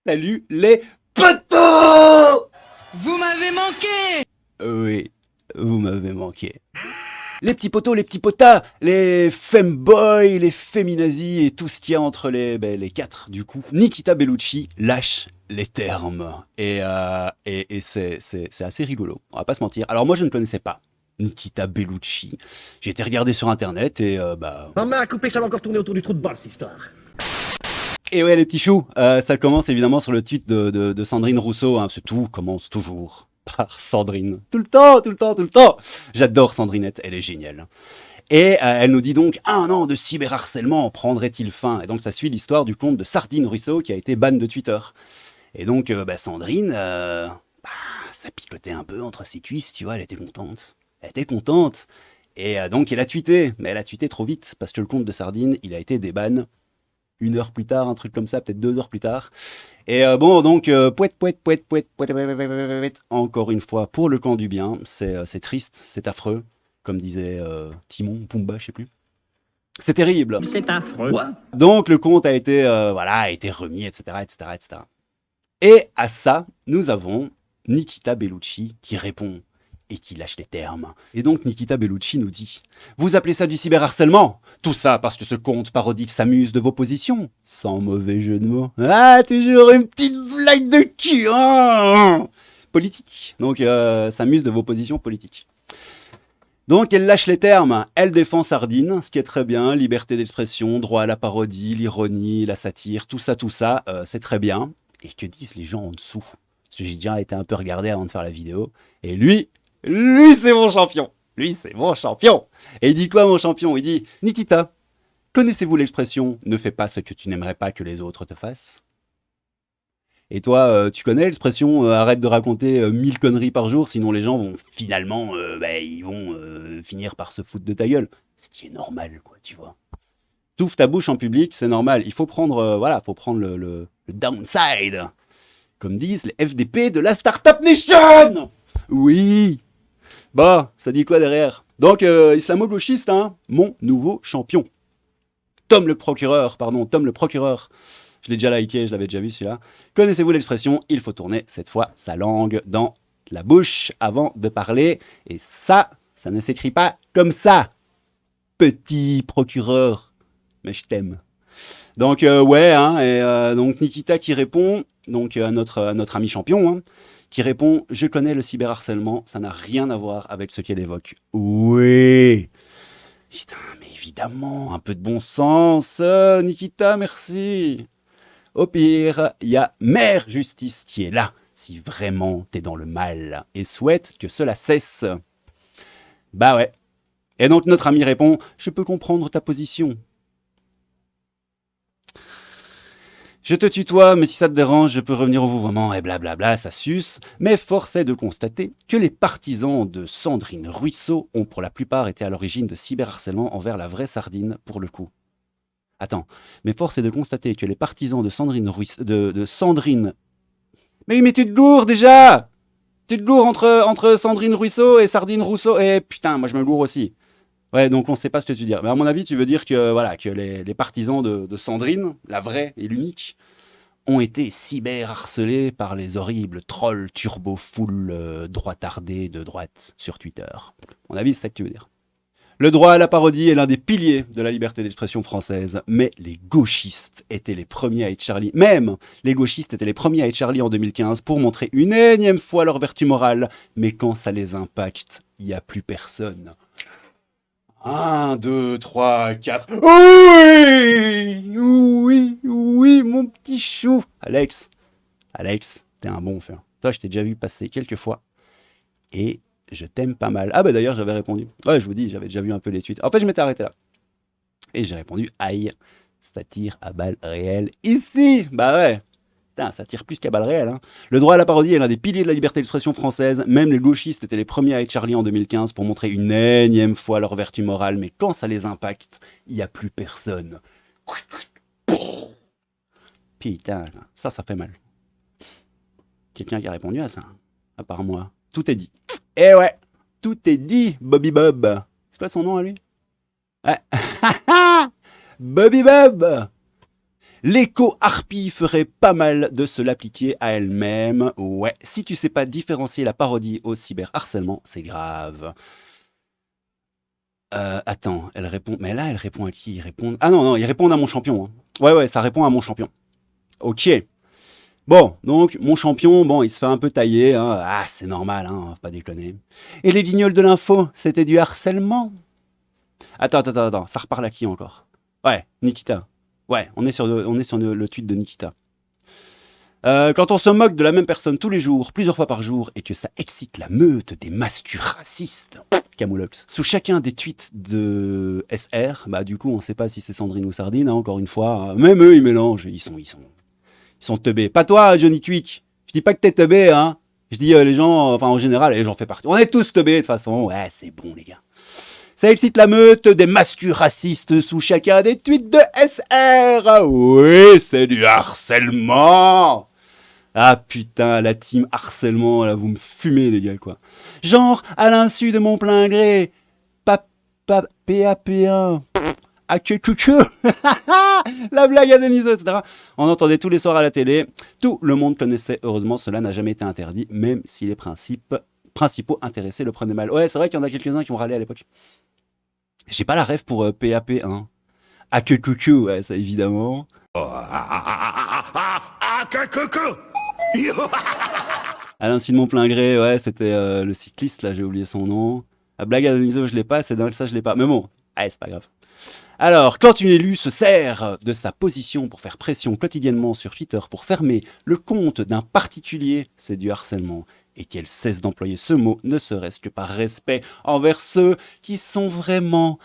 Salut les potos! Vous m'avez manqué! Oui, vous m'avez manqué. Les petits potos, les petits potas, les femboys, les féminazis et tout ce qu'il y a entre les quatre du coup. Nikita Bellucci lâche les termes. Et c'est assez rigolo, on va pas se mentir. Alors moi je ne connaissais pas Nikita Bellucci. J'ai été regarder sur internet et Maman a coupé, ça va encore tourner autour du trou de balle, cette histoire. Et ouais les petits choux, ça commence évidemment sur le tweet de Sandrine Rousseau, hein, tout commence toujours par Sandrine. Tout le temps, tout le temps, tout le temps. J'adore Sandrinette, elle est géniale. Et elle nous dit donc, un an de cyberharcèlement prendrait-il fin? Et donc ça suit l'histoire du compte de Sardine Rousseau qui a été ban de Twitter. Et donc Sandrine, ça picotait un peu entre ses cuisses, tu vois, elle était contente. Elle était contente. Et donc elle a tweeté, mais elle a tweeté trop vite, parce que le compte de Sardine, il a été déban 1 heure plus tard, un truc comme ça, peut-être 2 heures plus tard. Et pouet, encore une fois, pour le camp du bien, c'est triste, c'est affreux, comme disait Timon, Pumba, je sais plus. C'est terrible. C'est affreux. Quoi? Donc le compte a été remis, etc., etc., etc. Et à ça, nous avons Nikita Bellucci qui répond et qui lâche les termes. Et donc Nikita Bellucci nous dit « Vous appelez ça du cyberharcèlement? Tout ça parce que ce compte parodique s'amuse de vos positions. Sans mauvais jeu de mots. Ah, toujours une petite blague de cul, hein, politique. Donc s'amuse de vos positions politiques. » Donc elle lâche les termes, elle défend Sardine, ce qui est très bien, liberté d'expression, droit à la parodie, l'ironie, la satire, tout ça, c'est très bien. Et que disent les gens en dessous? Parce que j'ai déjà été un peu regardé avant de faire la vidéo. Et lui c'est mon champion. Lui c'est mon champion. Et il dit quoi mon champion? Il dit, Nikita, connaissez-vous l'expression « ne fais pas ce que tu n'aimerais pas que les autres te fassent » Et toi, tu connais l'expression arrête de raconter 1000 conneries par jour, sinon les gens vont finalement, ils vont finir par se foutre de ta gueule. Ce qui est normal, quoi, tu vois. T'ouvres ta bouche en public, c'est normal. Il faut prendre, faut prendre le downside, comme disent les FDP de la Startup Nation. Oui. Bah, ça dit quoi derrière? Donc, islamo-gauchiste, hein, mon nouveau champion. Tom le procureur. Je l'ai déjà liké, je l'avais déjà vu celui-là. Connaissez-vous l'expression « il faut tourner cette fois sa langue dans la bouche avant de parler » et ça ne s'écrit pas comme ça, petit procureur. Mais je t'aime. Donc donc Nikita qui répond, donc à notre ami champion, hein, qui répond « Je connais le cyberharcèlement, ça n'a rien à voir avec ce qu'elle évoque. » Oui. Putain, mais évidemment, un peu de bon sens, Nikita, merci. Au pire, il y a Mère Justice qui est là, si vraiment t'es dans le mal, et souhaite que cela cesse. Bah ouais. Et donc notre ami répond « Je peux comprendre ta position. » Je te tutoie, mais si ça te dérange, je peux revenir au vouvoiement, et blablabla, ça suce. Mais force est de constater que les partisans de Sandrine Rousseau ont pour la plupart été à l'origine de cyberharcèlement envers la vraie Sardine, pour le coup. Attends, mais force est de constater que les partisans de Sandrine Rousseau, de Sandrine... Mais tu te gourres déjà! Tu te gourres entre Sandrine Rousseau et Sardine Rousseau, et putain, moi je me gourre aussi. Ouais, donc on sait pas ce que tu veux dire. Mais à mon avis, tu veux dire que, voilà, que les partisans de Sandrine, la vraie et l'unique, ont été cyber-harcelés par les horribles trolls turbo-full droitardés de droite sur Twitter. À mon avis, c'est ça que tu veux dire. Le droit à la parodie est l'un des piliers de la liberté d'expression française, mais les gauchistes étaient les premiers à être Charlie. Même les gauchistes étaient les premiers à être Charlie en 2015 pour montrer une énième fois leur vertu morale. Mais quand ça les impacte, il n'y a plus personne. 1, 2, 3, 4... Oui, mon petit chou. Alex, t'es un bon frère. Toi, je t'ai déjà vu passer quelques fois. Et je t'aime pas mal. Ah bah d'ailleurs, j'avais répondu. Ouais, je vous dis, j'avais déjà vu un peu les tweets. En fait, je m'étais arrêté là. Et j'ai répondu, aïe, ça tire à balles réelles ici. Bah ouais. Putain, ça tire plus qu'à balles réelles. Hein. Le droit à la parodie est l'un des piliers de la liberté d'expression française. Même les gauchistes étaient les premiers à être Charlie en 2015 pour montrer une énième fois leur vertu morale. Mais quand ça les impacte, il n'y a plus personne. Putain, ça fait mal. Quelqu'un qui a répondu à ça, à part moi. Tout est dit. Eh ouais, tout est dit, Bobby Bob. C'est pas son nom à lui? Ouais. Bobby Bob. L'éco-harpie ferait pas mal de se l'appliquer à elle-même. Ouais, si tu sais pas différencier la parodie au cyberharcèlement, c'est grave. Attends, elle répond... Mais là, elle répond à qui? Ah non, ils répondent à mon champion. Hein. Ouais, ça répond à mon champion. Ok. Bon, donc, mon champion, bon, il se fait un peu tailler. Hein. Ah, c'est normal, hein, faut pas déconner. Et les guignols de l'info, c'était du harcèlement? Attends, ça reparle à qui encore? Ouais, Nikita. Ouais, on est sur le tweet de Nikita. Quand on se moque de la même personne tous les jours, plusieurs fois par jour, et que ça excite la meute des mastus racistes, Camoulox, sous chacun des tweets de SR, bah du coup on sait pas si c'est Sandrine ou Sardine, hein, encore une fois, hein. Même eux ils mélangent, ils sont teubés. Pas toi Johnny Twitch, je dis pas que t'es teubé, hein. Je dis les gens, enfin en général, et j'en fais partie. On est tous teubés de toute façon, ouais c'est bon les gars. Ça excite la meute des mastus racistes sous chacun des tweets de SR. Ah oui, c'est du harcèlement. Ah putain, la team harcèlement, là, vous me fumez, les gars, quoi. Genre, à l'insu de mon plein gré, PAP1, ah que la blague à Deniso, etc. On entendait tous les soirs à la télé. Tout le monde connaissait, heureusement, cela n'a jamais été interdit, même si les principaux intéressés le prenaient mal. Ouais, c'est vrai qu'il y en a quelques-uns qui ont râlé à l'époque. J'ai pas la rêve pour PAP1. Ah que ouais, ça évidemment. À l'insu de mon plein gré, ouais, c'était le cycliste, là, j'ai oublié son nom. La blague à Deniso, je l'ai pas, c'est dingue, ça, je l'ai pas. Mais bon, allez, c'est pas grave. Alors, quand une élue se sert de sa position pour faire pression quotidiennement sur Twitter pour fermer le compte d'un particulier, c'est du harcèlement. Et qu'elle cesse d'employer ce mot, ne serait-ce que par respect envers ceux qui sont vraiment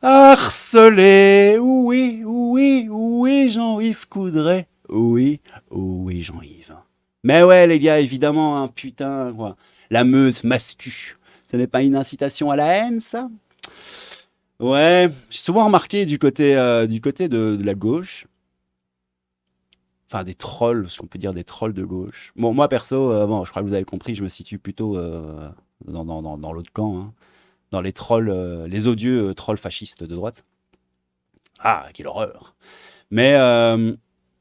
harcelés. Oui, Jean-Yves Coudray. Oui, Jean-Yves. Mais ouais, les gars, évidemment, hein, putain, quoi. La meute mastu. Ce n'est pas une incitation à la haine, ça? Ouais, j'ai souvent remarqué du côté de la gauche, enfin des trolls, ce qu'on peut dire des trolls de gauche. Bon, moi perso, bon, je crois que vous avez compris, je me situe plutôt dans l'autre camp, hein, dans les trolls, les odieux trolls fascistes de droite. Ah, quelle horreur! Mais, euh,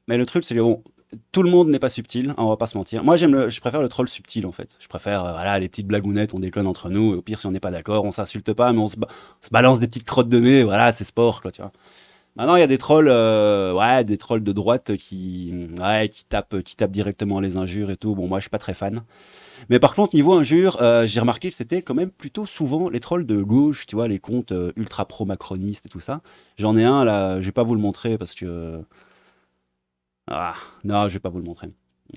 mais le truc, c'est que bon, tout le monde n'est pas subtil, hein, on va pas se mentir. Moi, je préfère le troll subtil en fait. Je préfère, voilà, les petites blagounettes, on déconne entre nous. Et au pire, si on n'est pas d'accord, on s'insulte pas, mais on se balance des petites crottes de nez. Voilà, c'est sport, quoi, tu vois. Maintenant, il y a des trolls, ouais, des trolls de droite qui tapent directement les injures et tout. Bon, moi, je suis pas très fan. Mais par contre, niveau injures, j'ai remarqué que c'était quand même plutôt souvent les trolls de gauche, tu vois, les comptes ultra pro-macronistes et tout ça. J'en ai un là, je vais pas vous le montrer parce que ah, non, je vais pas vous le montrer.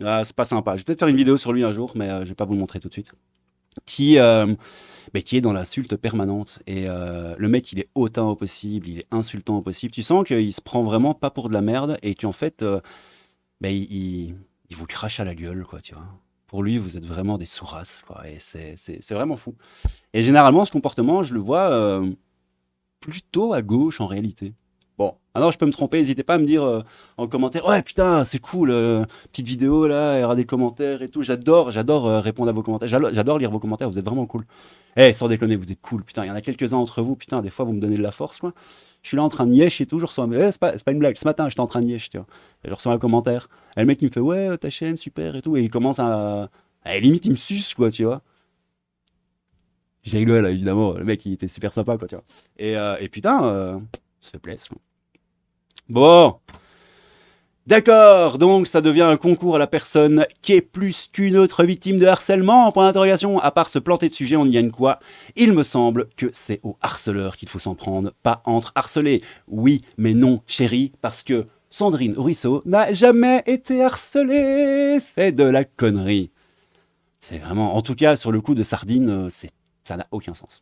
Ah, c'est pas sympa. Je vais peut-être faire une vidéo sur lui un jour, mais je vais pas vous le montrer tout de suite. Qui, mais qui est dans l'insulte permanente. Et le mec, il est hautain au possible, il est insultant au possible. Tu sens qu'il se prend vraiment pas pour de la merde et qu'en fait, bah, il vous crache à la gueule, quoi, tu vois. Pour lui, vous êtes vraiment des sous-races, quoi. Et c'est vraiment fou. Et généralement, ce comportement, je le vois plutôt à gauche en réalité. Bon, alors je peux me tromper, n'hésitez pas à me dire en commentaire, ouais putain, c'est cool, petite vidéo là, il y aura des commentaires et tout. J'adore répondre à vos commentaires, j'adore lire vos commentaires, vous êtes vraiment cool. Eh, sans déconner, vous êtes cool, putain, il y en a quelques-uns entre vous, putain, des fois vous me donnez de la force, quoi. Je suis là en train de nièche et tout, je reçois c'est pas une blague, ce matin j'étais en train de nièche, tu vois. Et je reçois un commentaire, et le mec il me fait, ouais, ta chaîne, super et tout, et il commence limite il me suce, quoi, tu vois. J'ai rigolé là, évidemment, le mec il était super sympa, quoi, tu vois. Et putain, ça fait plaisir. Bon, d'accord, donc ça devient un concours à la personne qui est plus qu'une autre victime de harcèlement, point d'interrogation. À part se planter de sujet, on y gagne quoi? Il me semble que c'est aux harceleurs qu'il faut s'en prendre, pas entre harcelés. Oui, mais non, chérie, parce que Sandrine Ruisseau n'a jamais été harcelée. C'est de la connerie. C'est vraiment, en tout cas, sur le coup de Sardine, ça n'a aucun sens.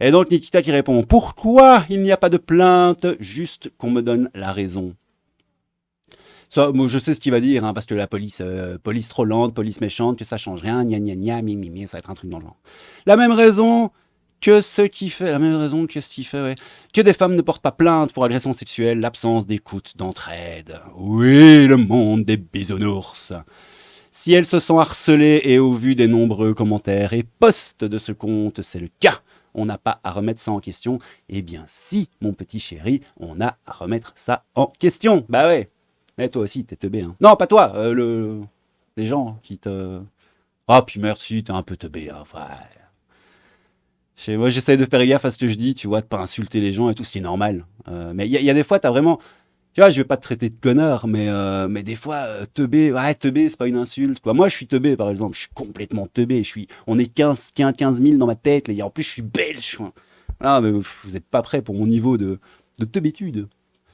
Et donc Nikita qui répond, pourquoi il n'y a pas de plainte, juste qu'on me donne la raison. Ça, moi, je sais ce qu'il va dire, hein, parce que la police trop lente, police méchante, que ça change rien, gna gna gna, mi, ça va être un truc dans le genre. La même raison que ce qui fait, ouais. Que des femmes ne portent pas plainte pour agression sexuelle, l'absence d'écoute, d'entraide. Oui, le monde des bisounours. Si elles se sont harcelées et au vu des nombreux commentaires et posts de ce compte, c'est le cas. On n'a pas à remettre ça en question. Eh bien si, mon petit chéri, on a à remettre ça en question. Bah ouais. Eh, toi aussi, t'es teubé. Hein. Non, pas toi, les gens qui te... Ah, puis merci, t'es un peu teubé. Hein. Ouais. Moi, j'essaie de faire gaffe à ce que je dis, tu vois, de pas insulter les gens et tout, ce qui est normal. Mais il y a des fois, t'as vraiment... Tu vois, je vais pas te traiter de connard, mais des fois, teubé, ouais, teubé, c'est pas une insulte, quoi. Moi, je suis teubé, par exemple, je suis complètement teubé. On est 15 000 dans ma tête, les gars. En plus, je suis belge. Quoi. Ah, mais vous êtes pas prêts pour mon niveau de teubétude.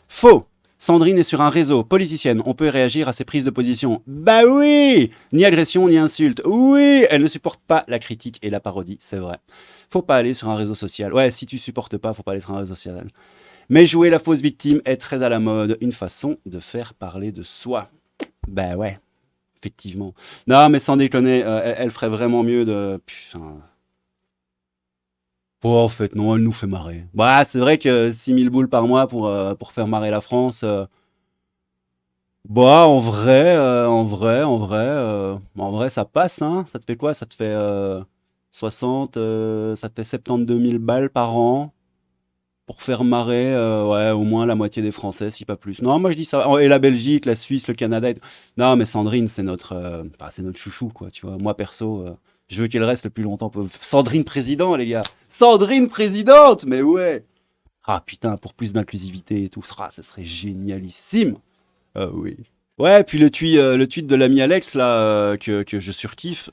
Faux. Sandrine est sur un réseau, politicienne, on peut réagir à ses prises de position. Bah oui. Ni agression, ni insulte. Oui. Elle ne supporte pas la critique et la parodie, c'est vrai. Faut pas aller sur un réseau social. Ouais, si tu supportes pas, faut pas aller sur un réseau social. Mais jouer la fausse victime est très à la mode, une façon de faire parler de soi. Ben ouais, effectivement. Non, mais sans déconner, elle ferait vraiment mieux de... Putain. Oh, en fait, non, elle nous fait marrer. Bah, c'est vrai que 6000 boules par mois pour faire marrer la France... Bah, en vrai, ça passe, hein. Ça te fait quoi? Ça te fait 60, ça te fait 72 000 balles par an. Pour faire marrer, ouais, au moins la moitié des Français, si pas plus. Non, moi je dis ça. Et la Belgique, la Suisse, le Canada. Non, mais Sandrine, c'est notre chouchou, quoi. Tu vois, moi perso, je veux qu'elle reste le plus longtemps. Sandrine président, les gars. Sandrine présidente, mais ouais. Ah putain, pour plus d'inclusivité et tout, ça serait génialissime. Ah oui. Ouais, puis le tweet de l'ami Alex là que je surkiffe,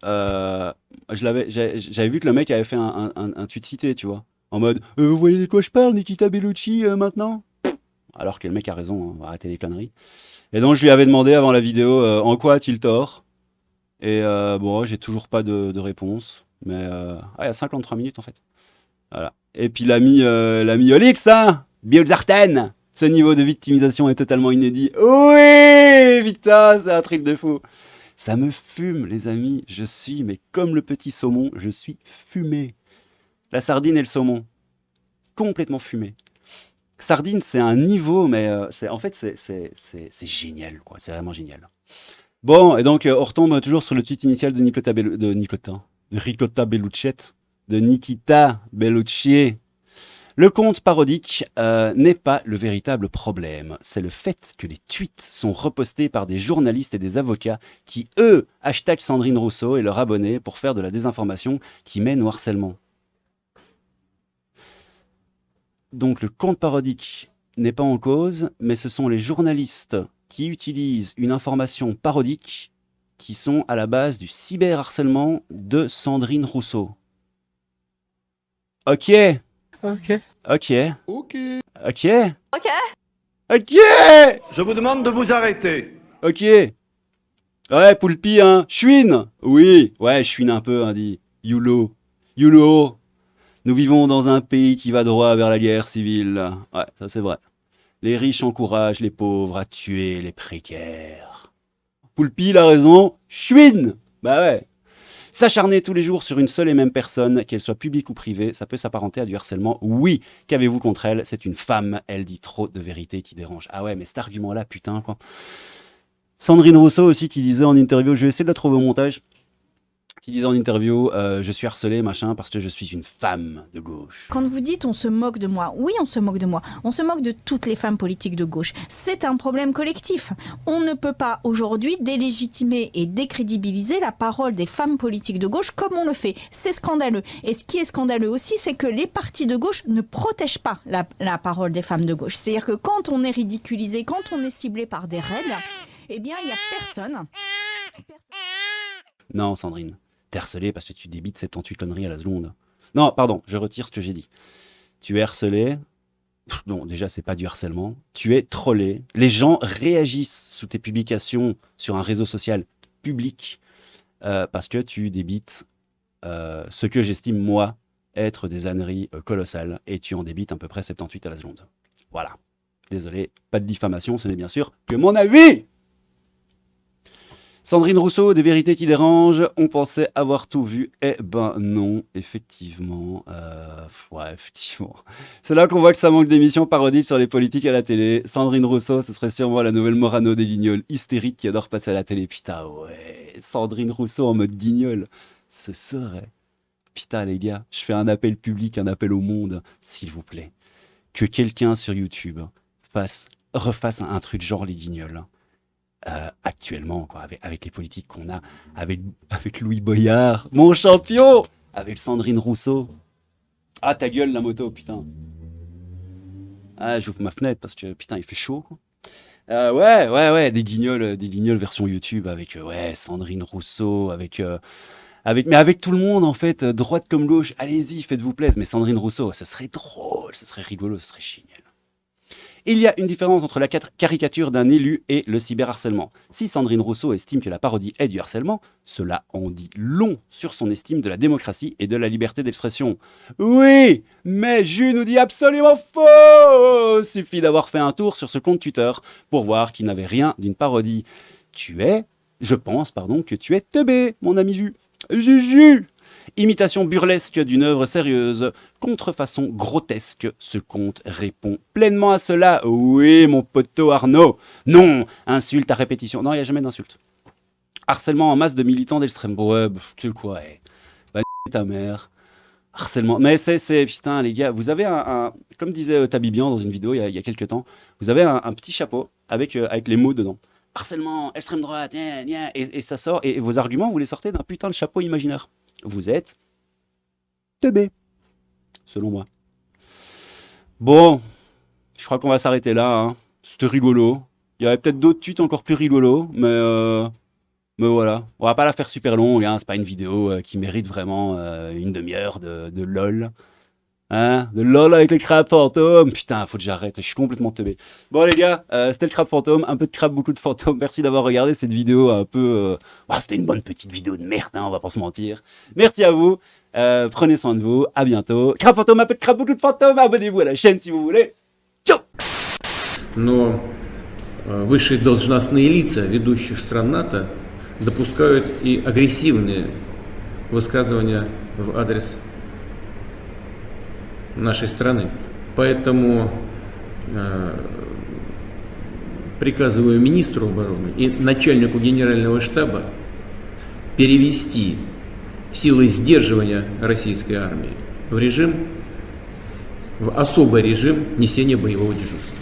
j'avais vu que le mec avait fait un tweet cité, tu vois, en mode vous voyez de quoi je parle, Nikita Bellucci maintenant? Alors que le mec a raison, hein, on va arrêter les conneries. Et donc je lui avais demandé avant la vidéo en quoi a-t-il tort? Et bon, j'ai toujours pas de réponse, mais il y a 53 minutes en fait. Voilà. Et puis l'ami Olix, hein, Biolzarten. Ce niveau de victimisation est totalement inédit. Oui, putain, c'est un truc de fou. Ça me fume, les amis. Je suis, mais comme le petit saumon, je suis fumé. La sardine et le saumon, complètement fumé. Sardine, c'est un niveau, mais en fait, c'est génial, quoi. C'est vraiment génial. Bon, et donc, on retombe toujours sur le tweet initial de Ricotta Bellucciette, de Nikita Bellucci. Le compte parodique n'est pas le véritable problème. C'est le fait que les tweets sont repostés par des journalistes et des avocats qui, eux, hashtag Sandrine Rousseau et leurs abonnés pour faire de la désinformation qui mène au harcèlement. Donc le compte parodique n'est pas en cause, mais ce sont les journalistes qui utilisent une information parodique qui sont à la base du cyberharcèlement de Sandrine Rousseau. Ok. Ok. Ok. Ok. Ok. Ok. Ok. Je vous demande de vous arrêter. Ok. Ouais, Poulpi, hein. Chouine. Oui. Ouais, chouine un peu, hein, dit. Youlo. Youlo. Nous vivons dans un pays qui va droit vers la guerre civile. Ouais, ça c'est vrai. Les riches encouragent les pauvres à tuer les précaires. Poulpi, il a raison. Chouine. Bah ouais. S'acharner tous les jours sur une seule et même personne, qu'elle soit publique ou privée, ça peut s'apparenter à du harcèlement. Oui, qu'avez-vous contre elle? C'est une femme, elle dit trop de vérités qui dérangent. Ah ouais, mais cet argument-là, putain, quoi. Sandrine Rousseau aussi qui disait en interview, je vais essayer de la trouver au montage, qui disait en interview, je suis harcelée, machin, parce que je suis une femme de gauche. Quand vous dites on se moque de moi, oui on se moque de moi, on se moque de toutes les femmes politiques de gauche. C'est un problème collectif. On ne peut pas aujourd'hui délégitimer et décrédibiliser la parole des femmes politiques de gauche comme on le fait. C'est scandaleux. Et ce qui est scandaleux aussi, c'est que les partis de gauche ne protègent pas la parole des femmes de gauche. C'est-à-dire que quand on est ridiculisé, quand on est ciblé par des règles, eh bien il n'y a personne. Non, Sandrine. T'es harcelé parce que tu débites 78 conneries à la seconde. Non, pardon, je retire ce que j'ai dit. Tu es harcelé. Non, déjà, c'est pas du harcèlement. Tu es trollé. Les gens réagissent sous tes publications sur un réseau social public parce que tu débites ce que j'estime, moi, être des âneries colossales. Et tu en débites à peu près 78 à la seconde. Voilà. Désolé, pas de diffamation, ce n'est bien sûr que mon avis. Sandrine Rousseau, des vérités qui dérangent, on pensait avoir tout vu. Eh ben non, effectivement. Ouais, effectivement. C'est là qu'on voit que ça manque d'émissions parodiques sur les politiques à la télé. Sandrine Rousseau, ce serait sûrement la nouvelle Morano des Guignols, hystérique qui adore passer à la télé. Putain, ouais, Sandrine Rousseau en mode Guignol. Ce serait... Putain, les gars, je fais un appel public, un appel au monde, s'il vous plaît. Que quelqu'un sur YouTube refasse un truc genre les Guignols. actuellement, quoi, avec les politiques qu'on a, avec Louis Boyard, mon champion, avec Sandrine Rousseau. Ah, ta gueule, la moto, putain. Ah, j'ouvre ma fenêtre parce que, putain, il fait chaud. Ouais, des guignols version YouTube avec, ouais, Sandrine Rousseau, mais avec tout le monde, en fait, droite comme gauche. Allez-y, faites-vous plaisir. Mais Sandrine Rousseau, ce serait drôle, ce serait rigolo, ce serait génial. Il y a une différence entre la caricature d'un élu et le cyberharcèlement. Si Sandrine Rousseau estime que la parodie est du harcèlement, cela en dit long sur son estime de la démocratie et de la liberté d'expression. Oui, mais Jus nous dit absolument faux. Suffit d'avoir fait un tour sur ce compte Twitter pour voir qu'il n'avait rien d'une parodie. Je pense que tu es teubé, mon ami Jus. Juju. Imitation burlesque d'une œuvre sérieuse, contrefaçon grotesque, ce conte répond pleinement à cela. Oui, mon poteau Arnaud. Non, insulte à répétition. Non, il n'y a jamais d'insulte. Harcèlement en masse de militants d'extrême droite. Tu sais quoi, bah, ta mère. Harcèlement. Mais c'est, putain, les gars, vous avez comme disait Tabibian dans une vidéo il y a quelques temps, vous avez un petit chapeau avec les mots dedans. Harcèlement, extrême droite, et ça sort, et vos arguments, vous les sortez d'un putain de chapeau imaginaire. Vous êtes teubé, selon moi. Bon, je crois qu'on va s'arrêter là. Hein. C'était rigolo. Il y avait peut-être d'autres tweets encore plus rigolos, mais voilà. On va pas la faire super longue. Hein. C'est pas une vidéo qui mérite vraiment une demi-heure de LOL. Hein, de LOL avec le crabe fantôme. Putain, faut que j'arrête. Je suis complètement teubé. Bon, les gars, c'était le crabe fantôme. Un peu de crabe, beaucoup de fantômes. Merci d'avoir regardé cette vidéo un peu. C'était une bonne petite vidéo de merde, hein, on va pas se mentir. Merci à vous. Prenez soin de vous. À bientôt. Crabe fantôme, un peu de crabe, beaucoup de fantômes. Abonnez-vous à la chaîne si vous voulez. Ciao! Но высшие должностные лица ведущих стран НАТО допускают и агрессивные высказывания в адрес нашей страны. Поэтому приказываю министру обороны и начальнику генерального штаба перевести силы сдерживания российской армии в особый режим несения боевого дежурства.